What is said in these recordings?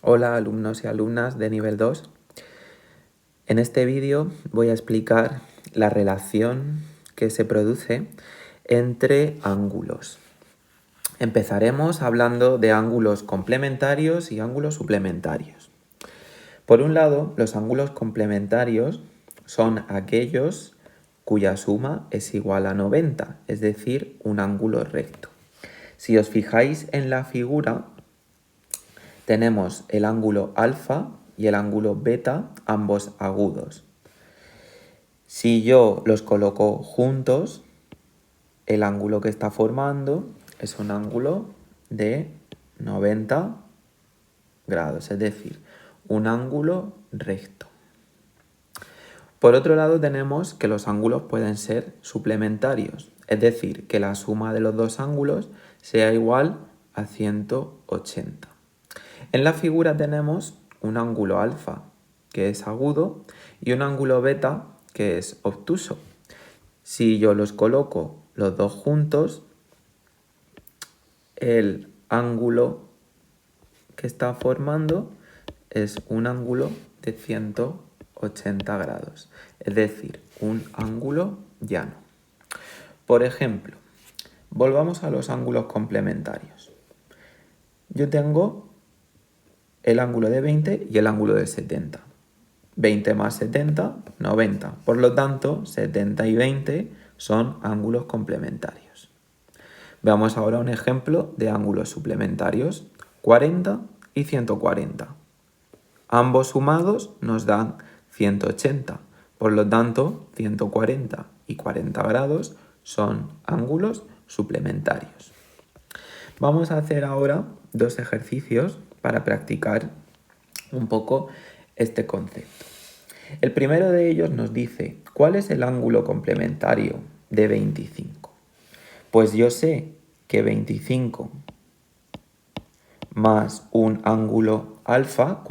Hola alumnos y alumnas de nivel 2. En este vídeo voy a explicar la relación que se produce entre ángulos. Empezaremos hablando de ángulos complementarios y ángulos suplementarios. Por un lado, los ángulos complementarios son aquellos cuya suma es igual a 90, es decir, un ángulo recto. Si os fijáis en la figura, tenemos el ángulo alfa y el ángulo beta, ambos agudos. Si yo los coloco juntos, el ángulo que está formando es un ángulo de 90 grados, es decir, un ángulo recto. Por otro lado, tenemos que los ángulos pueden ser suplementarios, es decir, que la suma de los dos ángulos sea igual a 180. En la figura tenemos un ángulo alfa, que es agudo, y un ángulo beta, que es obtuso. Si yo los coloco los dos juntos, el ángulo que está formando es un ángulo de 180 grados, es decir, un ángulo llano. Por ejemplo, volvamos a los ángulos complementarios. Yo tengo el ángulo de 20 y el ángulo de 70. 20 más 70, 90. Por lo tanto, 70 y 20 son ángulos complementarios. Veamos ahora un ejemplo de ángulos suplementarios, 40 y 140. Ambos sumados nos dan 180. Por lo tanto, 140 y 40 grados son ángulos suplementarios. Vamos a hacer ahora dos ejercicios para practicar un poco este concepto. El primero de ellos nos dice, ¿cuál es el ángulo complementario de 25? Pues yo sé que 25 más un ángulo alfa,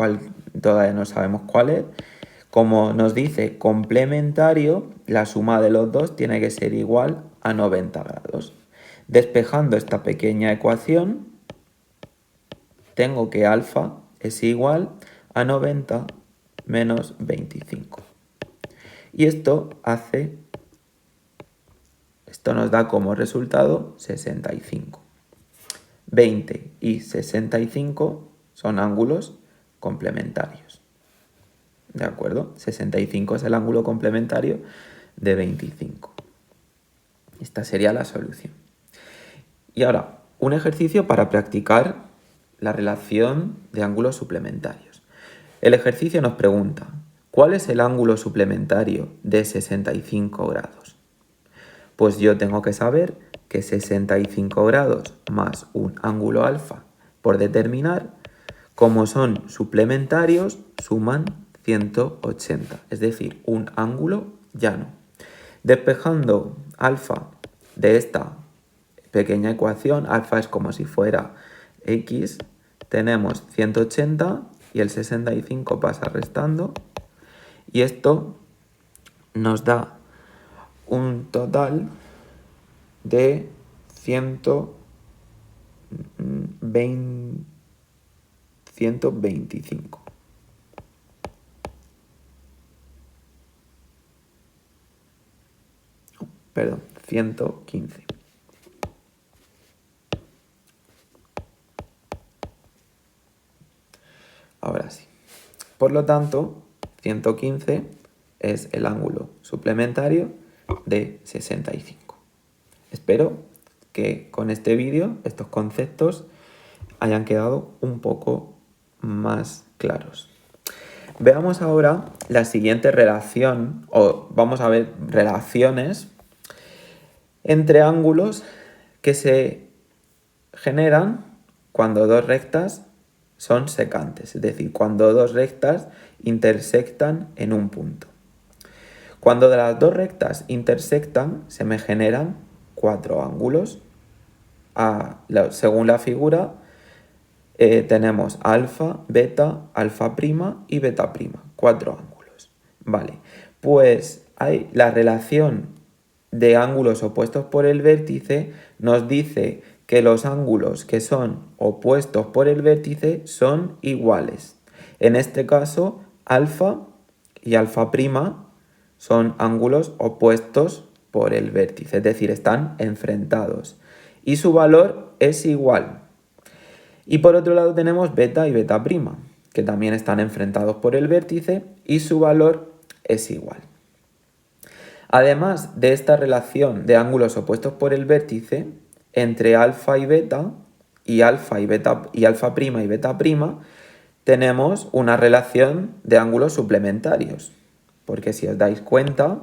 todavía no sabemos cuál es, como nos dice complementario, la suma de los dos tiene que ser igual a 90 grados. Despejando esta pequeña ecuación, tengo que alfa es igual a 90 menos 25. Y esto nos da como resultado 65. 20 y 65 son ángulos complementarios. ¿De acuerdo? 65 es el ángulo complementario de 25. Esta sería la solución. Y ahora, un ejercicio para practicar la relación de ángulos suplementarios. El ejercicio nos pregunta, ¿cuál es el ángulo suplementario de 65 grados? Pues yo tengo que saber que 65 grados más un ángulo alfa por determinar, como son suplementarios, suman 180, es decir, un ángulo llano. Despejando alfa de esta pequeña ecuación, alfa es como si fuera x, tenemos 180 y el 65 pasa restando y esto nos da un total de 125. Perdón, 115. Ahora sí. Por lo tanto, 115 es el ángulo suplementario de 65. Espero que con este vídeo estos conceptos hayan quedado un poco más claros. Veamos ahora la siguiente relación, o vamos a ver relaciones entre ángulos que se generan cuando dos rectas son secantes, es decir, cuando dos rectas intersectan en un punto. Cuando las dos rectas intersectan, se me generan cuatro ángulos. Según la figura, tenemos alfa, beta, alfa prima y beta prima. Cuatro ángulos. Vale, pues hay la relación de ángulos opuestos por el vértice nos dice que los ángulos que son opuestos por el vértice son iguales. En este caso, alfa y alfa prima son ángulos opuestos por el vértice, es decir, están enfrentados. Y su valor es igual. Y por otro lado tenemos beta y beta prima, que también están enfrentados por el vértice y su valor es igual. Además de esta relación de ángulos opuestos por el vértice, entre alfa y beta, y alfa prima y beta prima, tenemos una relación de ángulos suplementarios. Porque si os dais cuenta,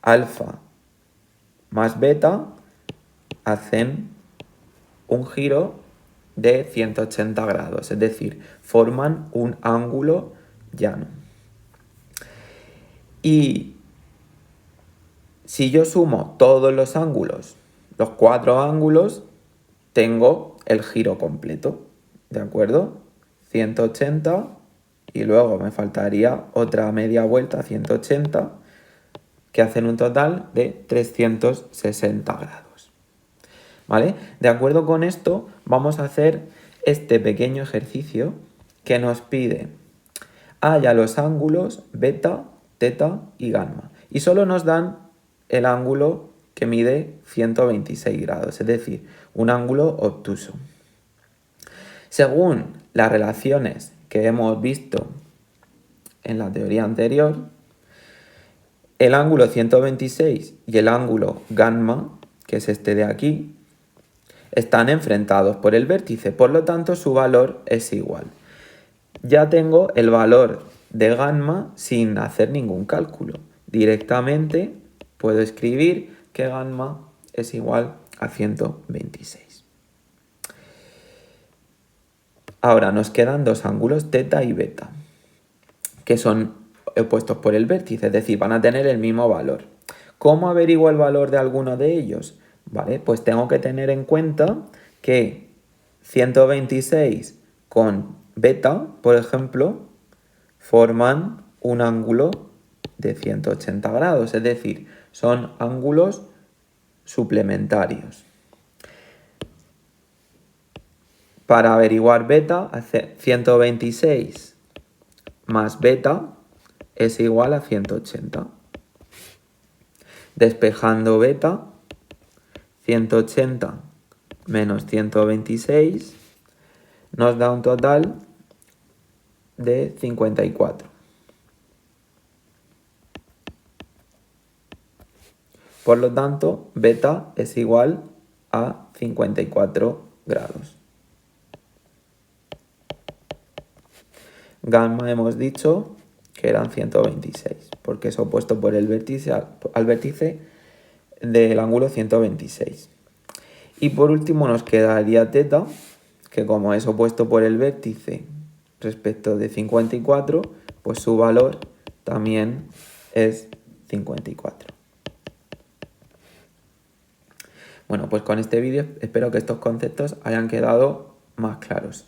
alfa más beta hacen un giro de 180 grados, es decir, forman un ángulo llano. Y si yo sumo todos los ángulos, los 4 ángulos, tengo el giro completo, ¿de acuerdo? 180 y luego me faltaría otra media vuelta, 180, que hacen un total de 360 grados. ¿Vale? De acuerdo con esto, vamos a hacer este pequeño ejercicio que nos pide halla los ángulos beta, teta y gamma. Y solo nos dan el ángulo que mide 126 grados, es decir, un ángulo obtuso. Según las relaciones que hemos visto en la teoría anterior, el ángulo 126 y el ángulo gamma, que es este de aquí, están enfrentados por el vértice, por lo tanto su valor es igual. Ya tengo el valor de gamma sin hacer ningún cálculo. Directamente puedo escribir que gamma es igual a 126. Ahora nos quedan dos ángulos, teta y beta, que son opuestos por el vértice, es decir, van a tener el mismo valor. ¿Cómo averiguo el valor de alguno de ellos? Vale, pues tengo que tener en cuenta que 126 con beta, por ejemplo, forman un ángulo de 180 grados, es decir, son ángulos suplementarios. Para averiguar beta, 126 más beta es igual a 180. Despejando beta, 180 menos 126 nos da un total de 54. Por lo tanto, beta es igual a 54 grados. Gamma hemos dicho que eran 126, porque es opuesto por el vértice al vértice del ángulo 126. Y por último nos quedaría teta, que como es opuesto por el vértice respecto de 54, pues su valor también es 54. Bueno, pues con este vídeo espero que estos conceptos hayan quedado más claros.